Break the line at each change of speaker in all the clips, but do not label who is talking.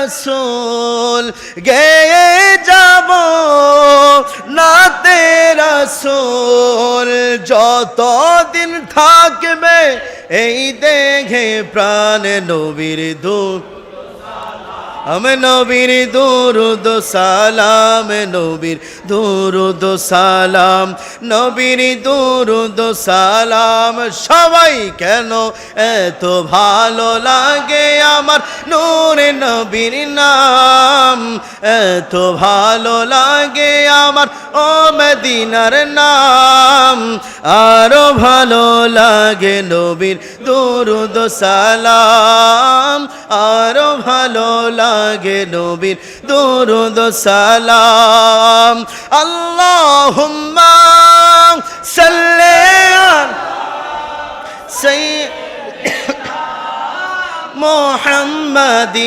রাসূল গেয়ে যাব নাতে রাসূল যতদিন থাকবে এই দেহে প্রাণ নবীর দূত আমি নবীর দুরুদ সালাম নবীর দুরুদ সালাম নবীর দুরুদ সালাম সবাই কেন এত ভালো লাগে আমার নূরে নবীর নাম এত ভালো লাগে আমার ও মদিনার নাম আরো ভালো লাগে নবীর দুরুদ সালাম আরো ভালো লাগে নবীর দুরুদ সালাম আল্লাহুম্মা সাল্লি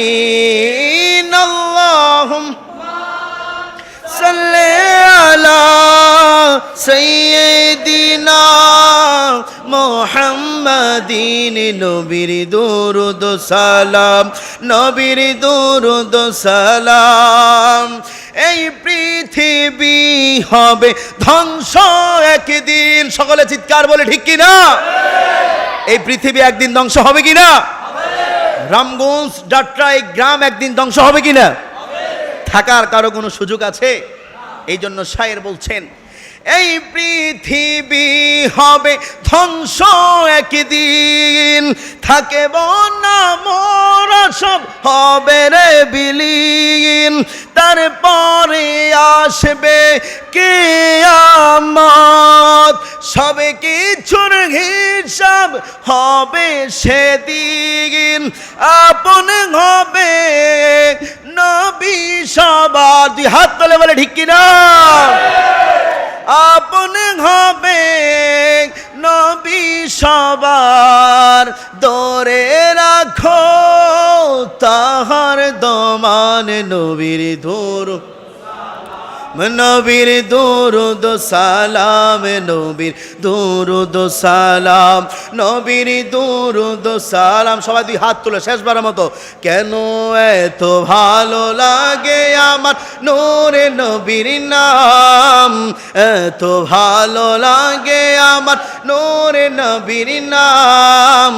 মুহাম্মাদিন আল্লাহুম্মা সাল্লি আলা সাইয়্যিদিনা মুহাম্মাদিন নবীর দুরুদ সালাম নবীর দুরুদ সালাম এই পৃথিবী হবে ধ্বংস একদিন সকলে চিৎকার বলে ঠিক কি না এই পৃথিবী একদিন ধ্বংস হবে কি না রামগঞ্জ ডাটরা এই গ্রাম একদিন ধ্বংস হবে কি না থাকার কারো কোনো সুযোগ আছে এই জন্য শায়ের বলছেন এই পৃথিবী হবে ধ্বংস একদিন থাকব না মোরা সব হবে রে বিলীন তারপরে আসবে কিয়ামত সবে কিছুর হিসাব হবে সেদিন আপন হবে নবী সবার দুই হাত তুলে বলে ঠিক কিনা আপন হবে নবী সবার দরে রাখো তাহার দমান নবীর ধুর নবীর দুরুদ সালাম নবীর দুরুদ সালাম নবীর দুরুদ সালাম সবাই দুই হাত তুলে শেষবারের মতো কেন এত ভালো লাগে আমার নূরে নবীর নাম এত ভালো লাগে আমার নূরে নবীর নাম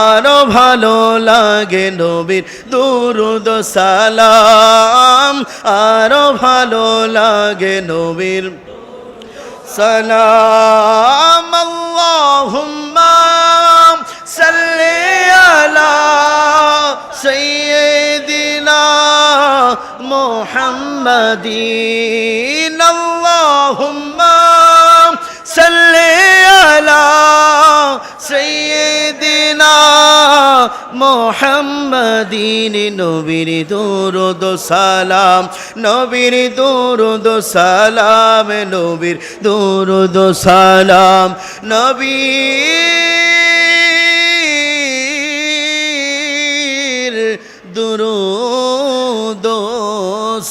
আরো ভালো লাগে নবীর দুরুদ সালাম আরো ভালো লাগে নবীর সালাম আল্লাহুম্মা সাল্লি আলা সাইয়্যিদিনা মুহাম্মাদিন আল্লাহুম্মা সাল্লি আলা সাইয়্যিদিনা মুহাম্মাদিন নবীর দুরুদ সালাম নবীর দুরুদ সালাম নবীর দুরুদ সালাম নবীর দুরুদ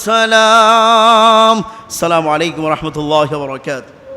সালাম আসসালামু আলাইকুম ওয়া রাহমাতুল্লাহি ওয়া বারাকাতুহু